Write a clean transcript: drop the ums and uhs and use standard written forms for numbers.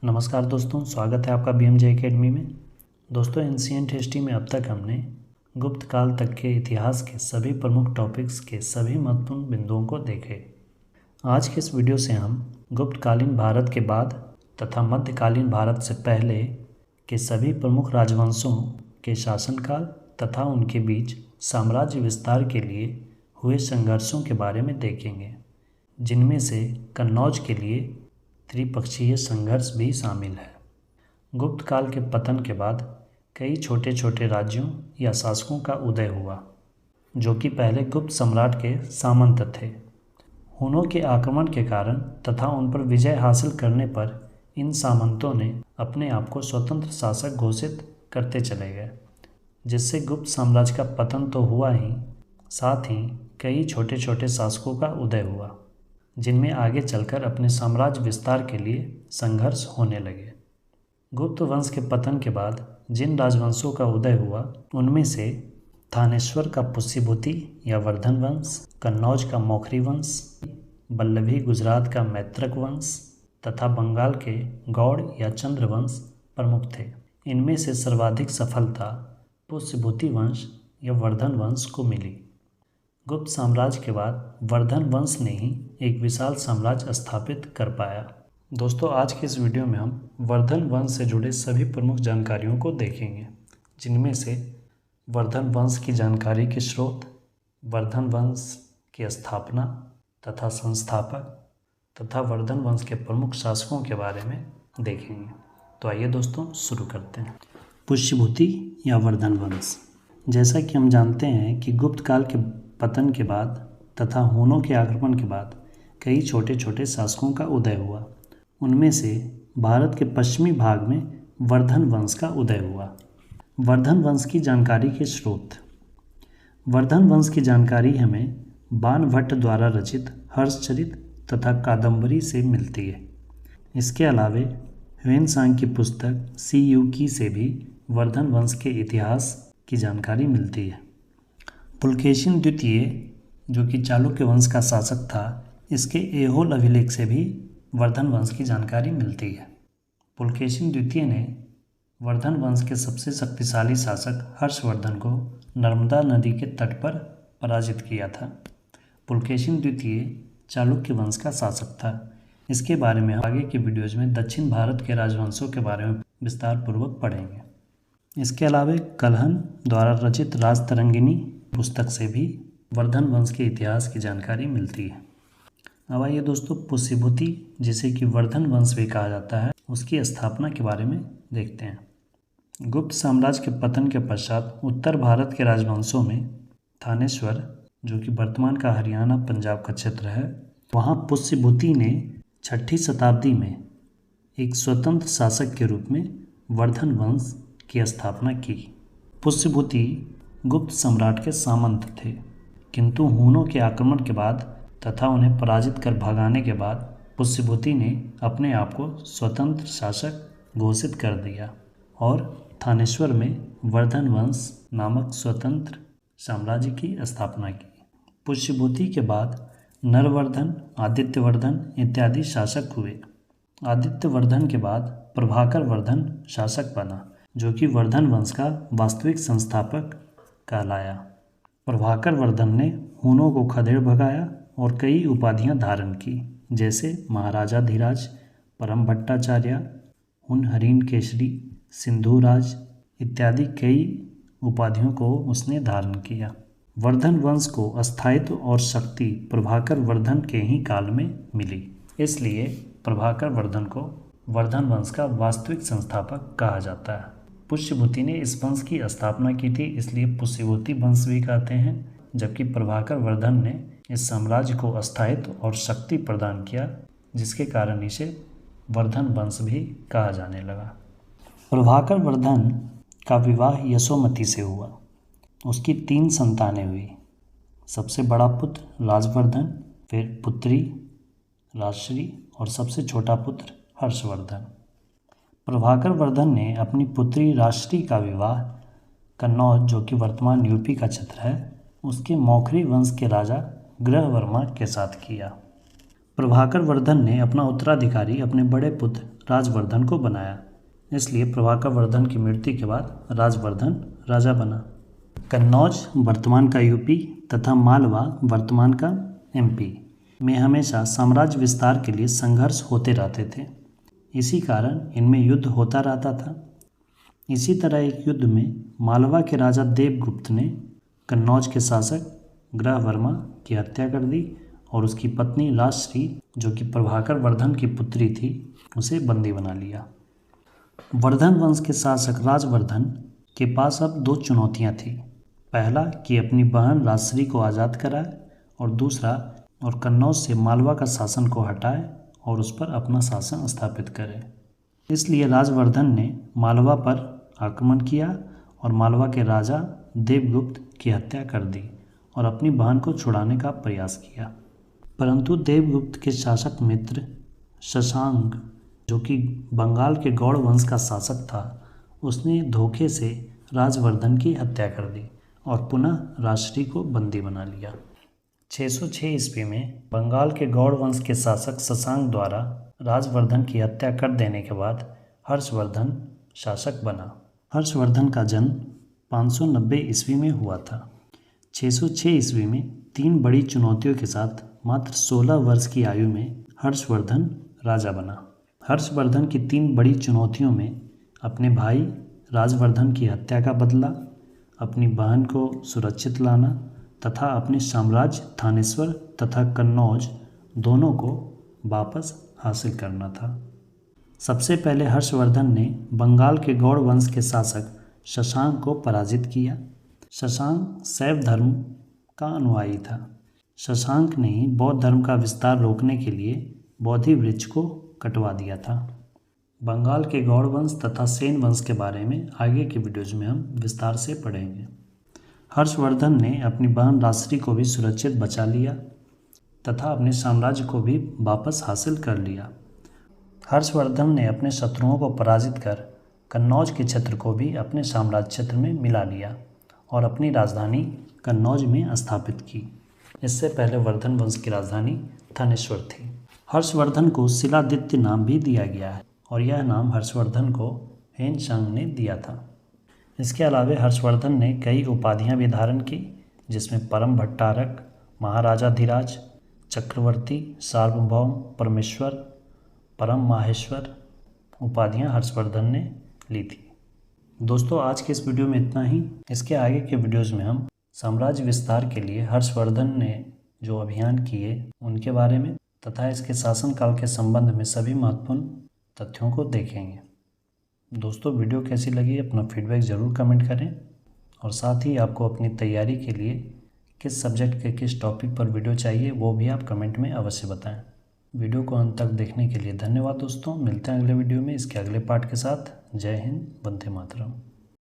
नमस्कार दोस्तों, स्वागत है आपका BMJ एकेडमी में। दोस्तों, एंशिएंट हिस्ट्री में अब तक हमने गुप्त काल तक के इतिहास के सभी प्रमुख टॉपिक्स के सभी महत्वपूर्ण बिंदुओं को देखे। आज के इस वीडियो से हम गुप्तकालीन भारत के बाद तथा मध्यकालीन भारत से पहले के सभी प्रमुख राजवंशों के शासनकाल तथा उनके बीच साम्राज्य विस्तार के लिए हुए संघर्षों के बारे में देखेंगे, जिनमें से कन्नौज के लिए त्रिपक्षीय संघर्ष भी शामिल है। गुप्त काल के पतन के बाद कई छोटे छोटे राज्यों या शासकों का उदय हुआ, जो कि पहले गुप्त सम्राट के सामंत थे। हुनों के आक्रमण के कारण तथा उन पर विजय हासिल करने पर इन सामंतों ने अपने आप को स्वतंत्र शासक घोषित करते चले गए, जिससे गुप्त साम्राज्य का पतन तो हुआ ही, साथ ही कई छोटे छोटे शासकों का उदय हुआ, जिनमें आगे चलकर अपने साम्राज्य विस्तार के लिए संघर्ष होने लगे। गुप्त वंश के पतन के बाद जिन राजवंशों का उदय हुआ, उनमें से थानेश्वर का पुष्यभूति या वर्धन वंश, कन्नौज का मौखरी वंश, वल्लभी गुजरात का मैत्रक वंश तथा बंगाल के गौड़ या चंद्र वंश प्रमुख थे। इनमें से सर्वाधिक सफलता पुष्यभूति वंश या वर्धन वंश को मिली। गुप्त साम्राज्य के बाद वर्धन वंश ने ही एक विशाल साम्राज्य स्थापित कर पाया। दोस्तों, आज के इस वीडियो में हम वर्धन वंश से जुड़े सभी प्रमुख जानकारियों को देखेंगे, जिनमें से वर्धन वंश की जानकारी के स्रोत, वर्धन वंश की स्थापना तथा संस्थापक तथा वर्धन वंश के प्रमुख शासकों के बारे में देखेंगे। तो आइए दोस्तों, शुरू करते हैं। पुष्यभूति या वर्धन वंश। जैसा कि हम जानते हैं कि गुप्त काल के पतन के बाद तथा हुनों के आक्रमण के बाद कई छोटे छोटे शासकों का उदय हुआ। उनमें से भारत के पश्चिमी भाग में वर्धन वंश का उदय हुआ। वर्धन वंश की जानकारी के स्रोत। वर्धन वंश की जानकारी हमें बाणभट्ट द्वारा रचित हर्षचरित तथा कादम्बरी से मिलती है। इसके अलावे ह्वेनसांग की पुस्तक सी युकी से भी वर्धन वंश के इतिहास की जानकारी मिलती है। पुलकेशिन द्वितीय, जो कि चालुक्य वंश का शासक था, इसके ऐहोल अभिलेख से भी वर्धन वंश की जानकारी मिलती है। पुलकेशिन द्वितीय ने वर्धन वंश के सबसे शक्तिशाली शासक हर्षवर्धन को नर्मदा नदी के तट पर पराजित किया था। पुलकेशिन द्वितीय चालुक्य वंश का शासक था। इसके बारे में हम आगे के वीडियोज में दक्षिण भारत के राजवंशों के बारे में विस्तार पूर्वक पढ़ेंगे। इसके अलावा कल्हन द्वारा रचित राजतरंगिणी पुस्तक से भी वर्धन वंश के इतिहास की जानकारी मिलती है। अब आइए दोस्तों, पुष्यभूति, जिसे कि वर्धन वंश भी कहा जाता है, उसकी स्थापना के बारे में देखते हैं। गुप्त साम्राज्य के पतन के पश्चात उत्तर भारत के राजवंशों में थानेश्वर, जो कि वर्तमान का हरियाणा पंजाब का क्षेत्र है, वहाँ पुष्यभूति ने 6ठी शताब्दी में एक स्वतंत्र शासक के रूप में वर्धन वंश की स्थापना की। पुष्यभूति गुप्त सम्राट के सामंत थे, किंतु हुनों के आक्रमण के बाद तथा उन्हें पराजित कर भगाने के बाद पुष्यभूति ने अपने आप को स्वतंत्र शासक घोषित कर दिया और थानेश्वर में वर्धन वंश नामक स्वतंत्र साम्राज्य की स्थापना की। पुष्यभूति के बाद नरवर्धन, आदित्यवर्धन इत्यादि शासक हुए। आदित्यवर्धन के बाद प्रभाकर वर्धन शासक बना, जो कि वर्धन वंश का वास्तविक संस्थापक कहलाया। प्रभाकर वर्धन ने हुनों को खदेड़ भगाया और कई उपाधियां धारण की, जैसे महाराजा धीराज, परम भट्टाचार्य, हुन हरीन केसरी, सिंधुराज इत्यादि कई उपाधियों को उसने धारण किया। वर्धन वंश को अस्थायित्व और शक्ति प्रभाकर वर्धन के ही काल में मिली, इसलिए प्रभाकर वर्धन को वर्धन वंश का वास्तविक संस्थापक कहा जाता है। पुष्यभूति ने इस वंश की स्थापना की थी, इसलिए पुष्यभूति वंश भी कहते हैं, जबकि प्रभाकर वर्धन ने इस साम्राज्य को स्थायित्व और शक्ति प्रदान किया, जिसके कारण इसे वर्धन वंश भी कहा जाने लगा। प्रभाकर वर्धन का विवाह यशोमती से हुआ। उसकी 3 संतानें हुई। सबसे बड़ा पुत्र राजवर्धन, फिर पुत्री राजश्री और सबसे छोटा पुत्र हर्षवर्धन। प्रभाकर वर्धन ने अपनी पुत्री राजश्री का विवाह कन्नौज, जो कि वर्तमान यूपी का क्षेत्र है, उसके मौखरी वंश के राजा ग्रहवर्मा के साथ किया। प्रभाकर वर्धन ने अपना उत्तराधिकारी अपने बड़े पुत्र राजवर्धन को बनाया। इसलिए प्रभाकर वर्धन की मृत्यु के बाद राजवर्धन राजा बना। कन्नौज वर्तमान का यूपी तथा मालवा वर्तमान का एमपी में हमेशा साम्राज्य विस्तार के लिए संघर्ष होते रहते थे। इसी कारण इनमें युद्ध होता रहता था। इसी तरह एक युद्ध में मालवा के राजा देवगुप्त ने कन्नौज के शासक ग्रहवर्मा की हत्या कर दी और उसकी पत्नी राजश्री, जो कि प्रभाकर वर्धन की पुत्री थी, उसे बंदी बना लिया। वर्धन वंश के शासक राजवर्धन के पास अब दो चुनौतियां थीं। पहला कि अपनी बहन राजश्री को आज़ाद कराए और दूसरा और कन्नौज से मालवा का शासन को हटाए और उस पर अपना शासन स्थापित करे। इसलिए राजवर्धन ने मालवा पर आक्रमण किया और मालवा के राजा देवगुप्त की हत्या कर दी और अपनी बहन को छुड़ाने का प्रयास किया। परंतु देवगुप्त के शासक मित्र शशांक, जो कि बंगाल के गौड़ वंश का शासक था, उसने धोखे से राजवर्धन की हत्या कर दी और पुनः राजश्री को बंदी बना लिया। 606 ईस्वी में बंगाल के गौड़ वंश के शासक शशांक द्वारा राजवर्धन की हत्या कर देने के बाद हर्षवर्धन शासक बना। हर्षवर्धन का जन्म 590 ईस्वी में हुआ था। 606 ईस्वी में 3 बड़ी चुनौतियों के साथ मात्र 16 वर्ष की आयु में हर्षवर्धन राजा बना। हर्षवर्धन की 3 बड़ी चुनौतियों में अपने भाई राजवर्धन की हत्या का बदला, अपनी बहन को सुरक्षित लाना तथा अपने साम्राज्य थानेश्वर तथा कन्नौज दोनों को वापस हासिल करना था। सबसे पहले हर्षवर्धन ने बंगाल के गौड़ वंश के शासक शशांक को पराजित किया। शशांक शैव धर्म का अनुयायी था। शशांक ने बौद्ध धर्म का विस्तार रोकने के लिए बोधि वृक्ष को कटवा दिया था। बंगाल के गौड़ वंश तथा सेन वंश के बारे में आगे के वीडियोज में हम विस्तार से पढ़ेंगे। हर्षवर्धन ने अपनी बहन राजश्री को भी सुरक्षित बचा लिया तथा अपने साम्राज्य को भी वापस हासिल कर लिया। हर्षवर्धन ने अपने शत्रुओं को पराजित कर कन्नौज के क्षेत्र को भी अपने साम्राज्य क्षेत्र में मिला लिया और अपनी राजधानी कन्नौज में स्थापित की। इससे पहले वर्धन वंश की राजधानी थानेश्वर थी। हर्षवर्धन को शिलादित्य नाम भी दिया गया है और यह नाम हर्षवर्धन को हेनसांग ने दिया था। इसके अलावा हर्षवर्धन ने कई उपाधियां भी धारण की, जिसमें परम भट्टारक, महाराजाधिराज, चक्रवर्ती, सार्वभौम, परमेश्वर, परम माहेश्वर उपाधियां हर्षवर्धन ने ली थी। दोस्तों, आज के इस वीडियो में इतना ही। इसके आगे के वीडियोज़ में हम साम्राज्य विस्तार के लिए हर्षवर्धन ने जो अभियान किए उनके बारे में तथा इसके शासनकाल के संबंध में सभी महत्वपूर्ण तथ्यों को देखेंगे। दोस्तों, वीडियो कैसी लगी अपना फीडबैक ज़रूर कमेंट करें और साथ ही आपको अपनी तैयारी के लिए किस सब्जेक्ट के किस टॉपिक पर वीडियो चाहिए वो भी आप कमेंट में अवश्य बताएं। वीडियो को अंत तक देखने के लिए धन्यवाद दोस्तों। मिलते हैं अगले वीडियो में इसके अगले पार्ट के साथ। जय हिंद, वंदे मातरम।